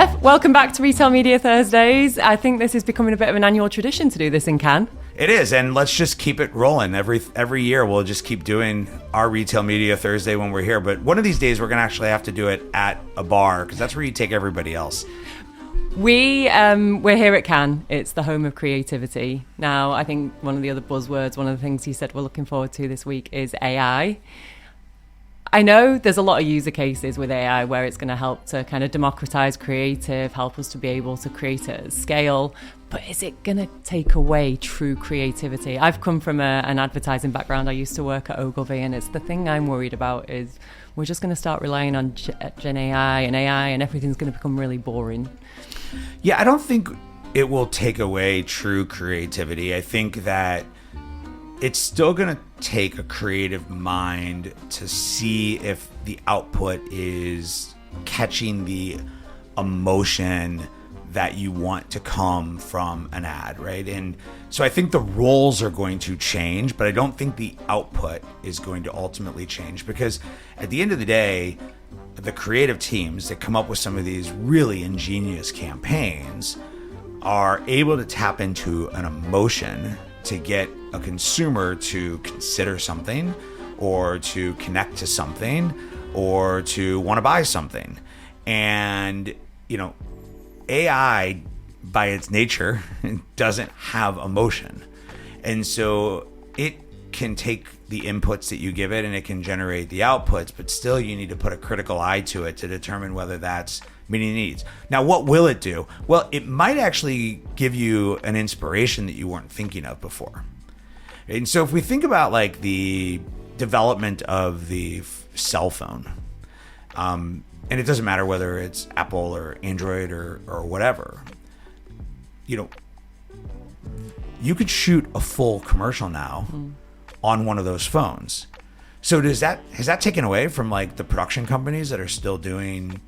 Jeff, welcome back to Retail Media Thursdays. I think this is becoming a bit of an annual tradition to do this in Cannes. It is, and let's just keep it rolling. Every year we'll just keep doing our Retail Media Thursday when we're here. But one of these days we're going to actually have to do it at a bar because that's where you take everybody else. We're here at Cannes. It's the home of creativity. Now, I think one of the other buzzwords, one of the things you said we're looking forward to this week is AI. I know there's a lot of user cases with AI where it's going to help to kind of democratize creative, help us to be able to create at scale. But is it going to take away true creativity? I've come from an advertising background. I used to work at Ogilvy, and it's the thing I'm worried about is we're just going to start relying on GenAI and AI, and everything's going to become really boring. Yeah, I don't think it will take away true creativity. I think that it's still going to take a creative mind to see if the output is catching the emotion that you want to come from an ad, right? And so I think the roles are going to change, but I don't think the output is going to ultimately change, because at the end of the day, the creative teams that come up with some of these really ingenious campaigns are able to tap into an emotion to get a consumer to consider something or to connect to something or to want to buy something. And, you know, AI by its nature doesn't have emotion. And so it can take the inputs that you give it and it can generate the outputs, but still you need to put a critical eye to it to determine whether that's meeting needs. Now, what will it do? Well, it might actually give you an inspiration that you weren't thinking of before. And so if we think about like the development of the cell phone, and it doesn't matter whether it's Apple or Android or whatever, you know, you could shoot a full commercial now on one of those phones. So has that taken away from like the production companies that are still doing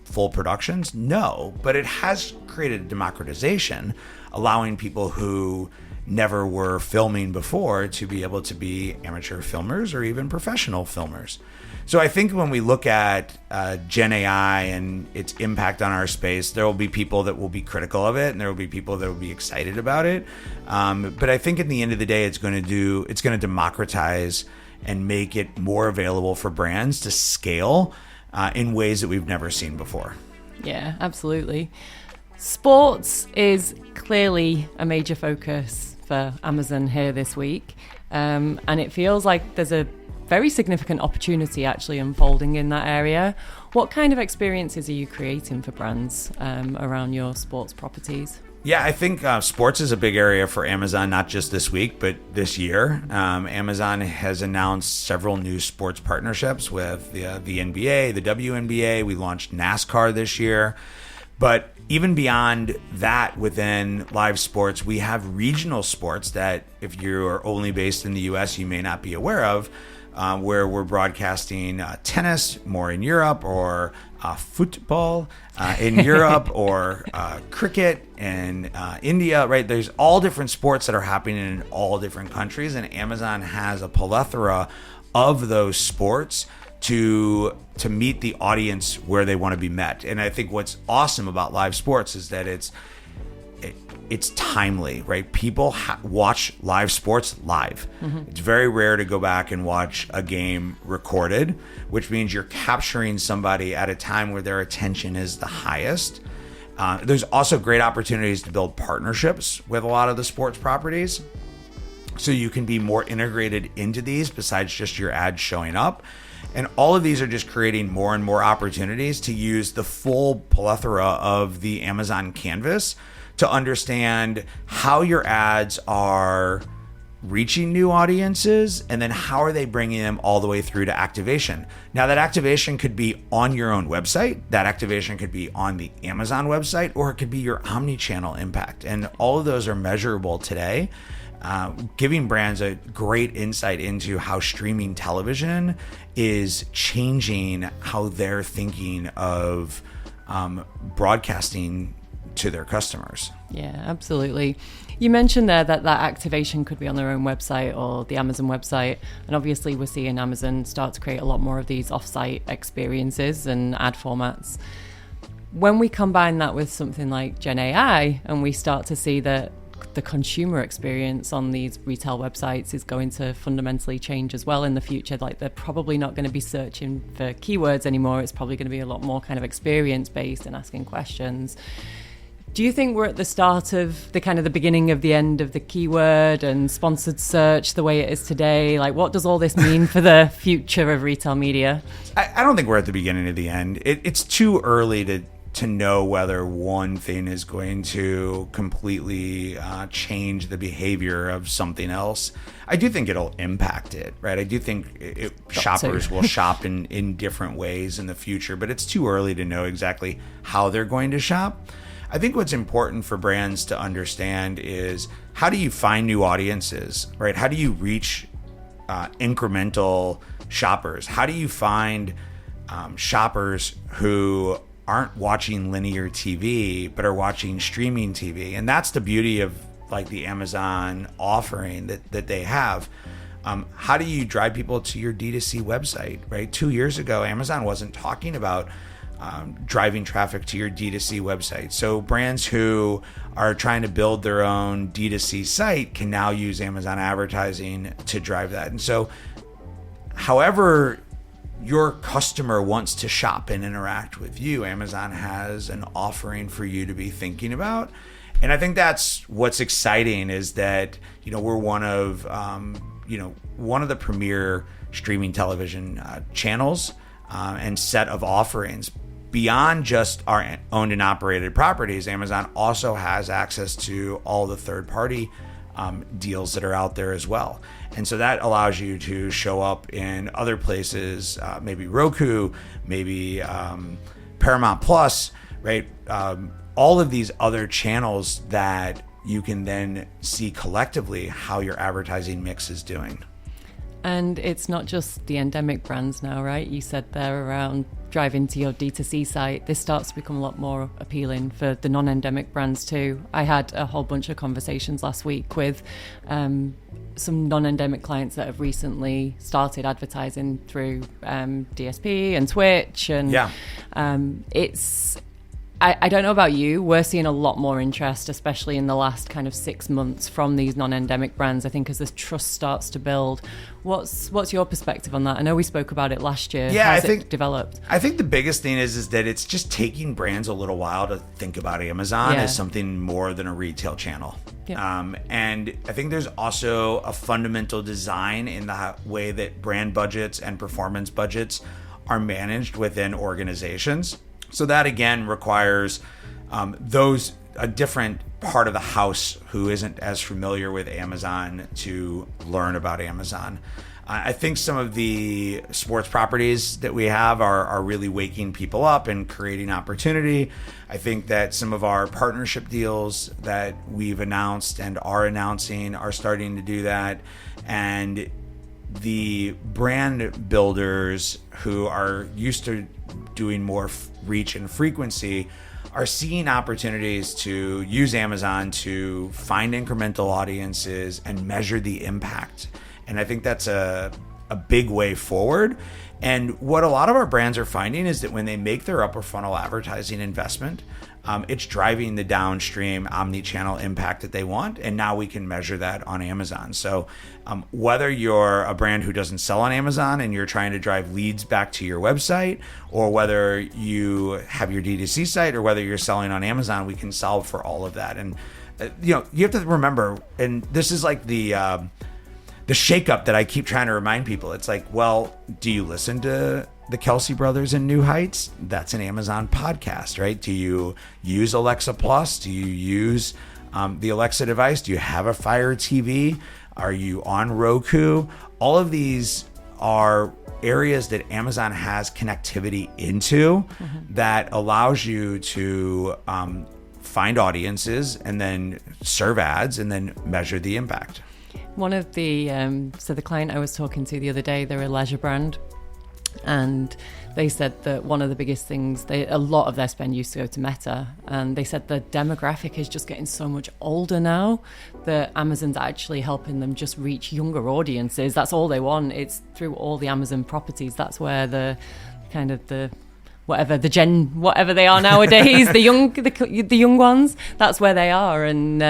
full productions? No, but it has created a democratization, allowing people who never were filming before to be able to be amateur filmers or even professional filmers. So I think when we look at GenAI and its impact on our space, there will be people that will be critical of it, and there will be people that will be excited about it. But I think at the end of the day, it's going to democratize and make it more available for brands to scale in ways that we've never seen before. Yeah, absolutely. Sports is clearly a major focus for Amazon here this week. And it feels like there's a very significant opportunity actually unfolding in that area. What kind of experiences are you creating for brands around your sports properties? Yeah, I think sports is a big area for Amazon, not just this week, but this year. Amazon has announced several new sports partnerships with the NBA, the WNBA. We launched NASCAR this year. But even beyond that, within live sports, we have regional sports that if you're only based in the US, you may not be aware of, where we're broadcasting tennis more in Europe, or football in Europe, or cricket in India, right? There's all different sports that are happening in all different countries, and Amazon has a plethora of those sports to meet the audience where they want to be met. And I think what's awesome about live sports is that it's timely, right? People watch live sports live. Mm-hmm. It's very rare to go back and watch a game recorded, which means you're capturing somebody at a time where their attention is the highest. There's also great opportunities to build partnerships with a lot of the sports properties, so you can be more integrated into these besides just your ads showing up. And all of these are just creating more and more opportunities to use the full plethora of the Amazon canvas to understand how your ads are reaching new audiences, and then how are they bringing them all the way through to activation. Now, that activation could be on your own website, that activation could be on the Amazon website, or it could be your omni-channel impact. And all of those are measurable today, giving brands a great insight into how streaming television is changing how they're thinking of broadcasting to their customers. Yeah, absolutely. You mentioned there that activation could be on their own website or the Amazon website. And obviously we're seeing Amazon start to create a lot more of these off-site experiences and ad formats. When we combine that with something like GenAI and we start to see that the consumer experience on these retail websites is going to fundamentally change as well in the future. Like, they're probably not going to be searching for keywords anymore. It's probably going to be a lot more kind of experience based and asking questions. Do you think we're at the start of the kind of the beginning of the end of the keyword and sponsored search the way it is today? Like, what does all this mean for the future of retail media? I don't think we're at the beginning of the end. It's too early to know whether one thing is going to completely change the behavior of something else. I do think it'll impact it, right? I do think shoppers will shop in different ways in the future, but it's too early to know exactly how they're going to shop. I think what's important for brands to understand is, how do you find new audiences, right? How do you reach incremental shoppers? How do you find shoppers who aren't watching linear TV, but are watching streaming TV? And that's the beauty of like the Amazon offering that they have. How do you drive people to your D2C website, right? 2 years ago, Amazon wasn't talking about driving traffic to your D2C website. So brands who are trying to build their own D2C site can now use Amazon advertising to drive that. And so however your customer wants to shop and interact with you, Amazon has an offering for you to be thinking about. And I think that's what's exciting, is that, we're one of the premier streaming television channels and set of offerings. Beyond just our owned and operated properties, Amazon also has access to all the third-party deals that are out there as well. And so that allows you to show up in other places, maybe Roku, maybe Paramount Plus, right? All of these other channels that you can then see collectively how your advertising mix is doing. And it's not just the endemic brands now, right? You said there around driving to your D2C site. This starts to become a lot more appealing for the non-endemic brands too. I had a whole bunch of conversations last week with some non-endemic clients that have recently started advertising through DSP and Twitch. And I don't know about you, we're seeing a lot more interest, especially in the last kind of 6 months, from these non-endemic brands. I think as this trust starts to build. What's your perspective on that? I know we spoke about it last year. Yeah, How's it developed? I think the biggest thing is that it's just taking brands a little while to think about Amazon as something more than a retail channel. Yeah. And I think there's also a fundamental design in the way that brand budgets and performance budgets are managed within organizations. So that again requires a different part of the house who isn't as familiar with Amazon to learn about Amazon. I think some of the sports properties that we have are really waking people up and creating opportunity. I think that some of our partnership deals that we've announced and are announcing are starting to do that. And the brand builders who are used to doing more reach and frequency are seeing opportunities to use Amazon to find incremental audiences and measure the impact. And I think that's a big way forward. And what a lot of our brands are finding is that when they make their upper funnel advertising investment, it's driving the downstream omni-channel impact that they want. And now we can measure that on Amazon. So whether you're a brand who doesn't sell on Amazon and you're trying to drive leads back to your website, or whether you have your D2C site, or whether you're selling on Amazon, we can solve for all of that. And you have to remember, and this is like the shakeup that I keep trying to remind people. It's like, well, do you listen to the Kelsey Brothers in New Heights? That's an Amazon podcast, right? Do you use Alexa Plus? Do you use the Alexa device? Do you have a Fire TV? Are you on Roku? All of these are areas that Amazon has connectivity into that allows you to find audiences and then serve ads and then measure the impact. One of the the client I was talking to the other day, they're a leisure brand, and they said that one of the biggest things, a lot of their spend used to go to Meta, and they said the demographic is just getting so much older now that Amazon's actually helping them just reach younger audiences. That's all they want. It's through all the Amazon properties. That's where the kind of the whatever whatever they are nowadays, the young ones. That's where they are, and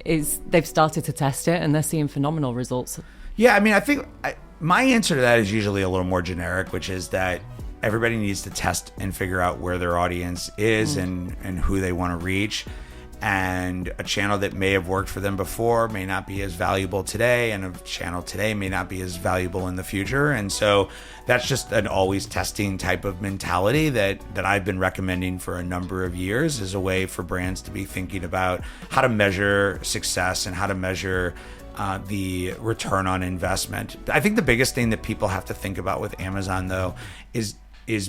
they've started to test it, and they're seeing phenomenal results. Yeah, I mean, I think my answer to that is usually a little more generic, which is that everybody needs to test and figure out where their audience is and who they want to reach. And a channel that may have worked for them before may not be as valuable today, and a channel today may not be as valuable in the future. And so that's just an always testing type of mentality that I've been recommending for a number of years as a way for brands to be thinking about how to measure success and how to measure the return on investment. I think the biggest thing that people have to think about with Amazon, though, is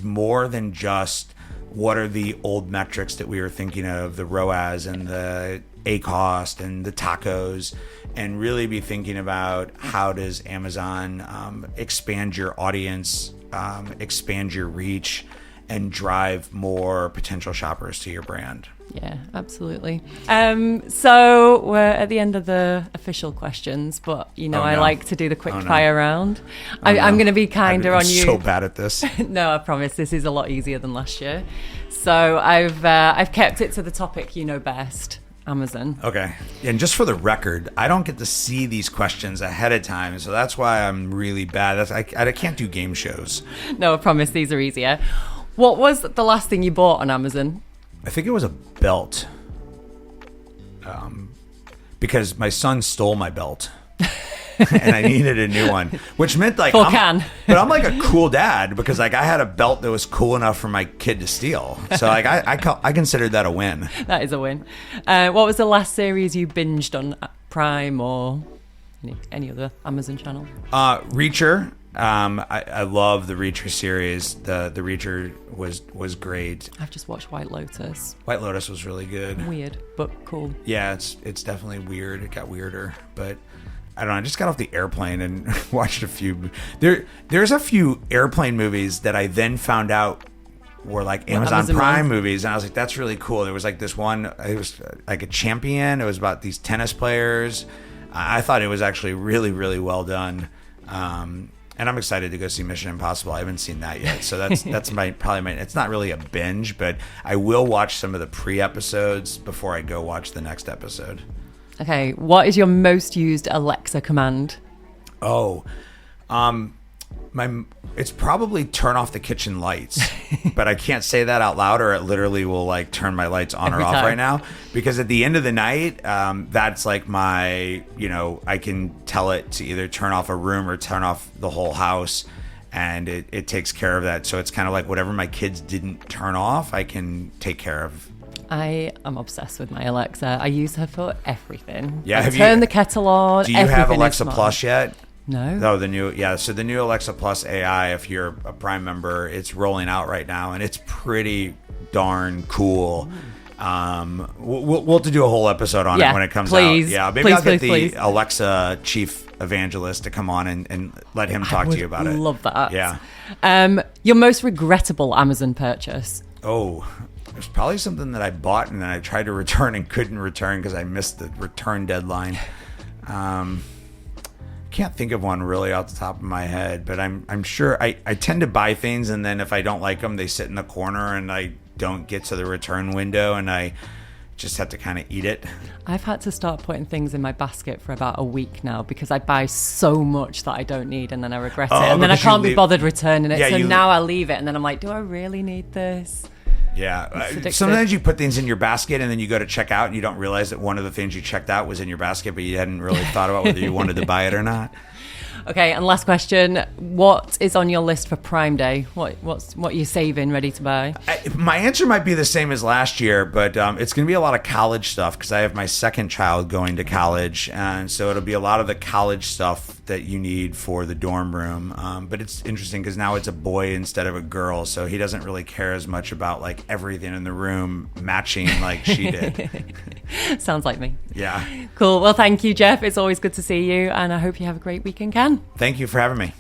more than just what are the old metrics that we were thinking of, the ROAS and the ACost and the tacos, and really be thinking about how does Amazon expand your audience, expand your reach, and drive more potential shoppers to your brand. Yeah, absolutely. So we're at the end of the official questions, but I like to do the quick fire round. I'm going to be kinder on you. I'm so bad at this. No, I promise this is a lot easier than last year. So I've kept it to the topic you know best, Amazon. Okay. And just for the record, I don't get to see these questions ahead of time, so that's why I'm really bad. I can't do game shows. No, I promise these are easier. What was the last thing you bought on Amazon? I think it was a belt, because my son stole my belt, and I needed a new one, which meant but I'm like a cool dad because like I had a belt that was cool enough for my kid to steal, so like I considered that a win. That is a win. What was the last series you binged on Prime or any other Amazon channel? Reacher. I love the Reacher series. The Reacher was great. I've just watched White Lotus. White Lotus was really good. Weird, but cool. Yeah, it's definitely weird. It got weirder, but I don't know. I just got off the airplane and watched a few. There's a few airplane movies that I then found out were like Amazon Prime movies, and I was like, that's really cool. There was like this one. It was like a champion. It was about these tennis players. I thought it was actually really, really well done. And I'm excited to go see Mission Impossible. I haven't seen that yet, so that's probably my. It's not really a binge, but I will watch some of the pre-episodes before I go watch the next episode. Okay, what is your most used Alexa command? Oh, it's probably turn off the kitchen lights, but I can't say that out loud, or it literally will like turn my lights on or off right now. Because at the end of the night, that's like my, I can tell it to either turn off a room or turn off the whole house, and it takes care of that. So it's kind of like whatever my kids didn't turn off, I can take care of. I am obsessed with my Alexa. I use her for everything. Yeah, turn the kettle on. Do you have Alexa Plus yet? No. Oh, so the new Alexa Plus AI, if you're a Prime member, it's rolling out right now, and it's pretty darn cool. We'll have to do a whole episode on it when it comes out. Yeah, maybe I'll get the Alexa chief evangelist to come on and let him talk to you about it. I would love that. Yeah. Your most regrettable Amazon purchase? Oh, it was probably something that I bought and then I tried to return and couldn't return because I missed the return deadline. Can't think of one really off the top of my head, but I'm sure I tend to buy things, and then if I don't like them, they sit in the corner and I don't get to the return window, and I just have to kind of eat it. I've had to start putting things in my basket for about a week now because I buy so much that I don't need, and then I regret it, and then I can't be bothered returning it. So now I leave it, and then I'm like, do I really need this? Yeah. Sometimes you put things in your basket and then you go to check out and you don't realize that one of the things you checked out was in your basket, but you hadn't really thought about whether you wanted to buy it or not. Okay, and last question. What is on your list for Prime Day? What are you saving, ready to buy? My answer might be the same as last year, but it's going to be a lot of college stuff because I have my second child going to college, and so it'll be a lot of the college stuff that you need for the dorm room. But it's interesting because now it's a boy instead of a girl, so he doesn't really care as much about like everything in the room matching like she did. Sounds like me. Yeah. Cool. Well, thank you, Jeff. It's always good to see you, and I hope you have a great weekend, Can. Thank you for having me.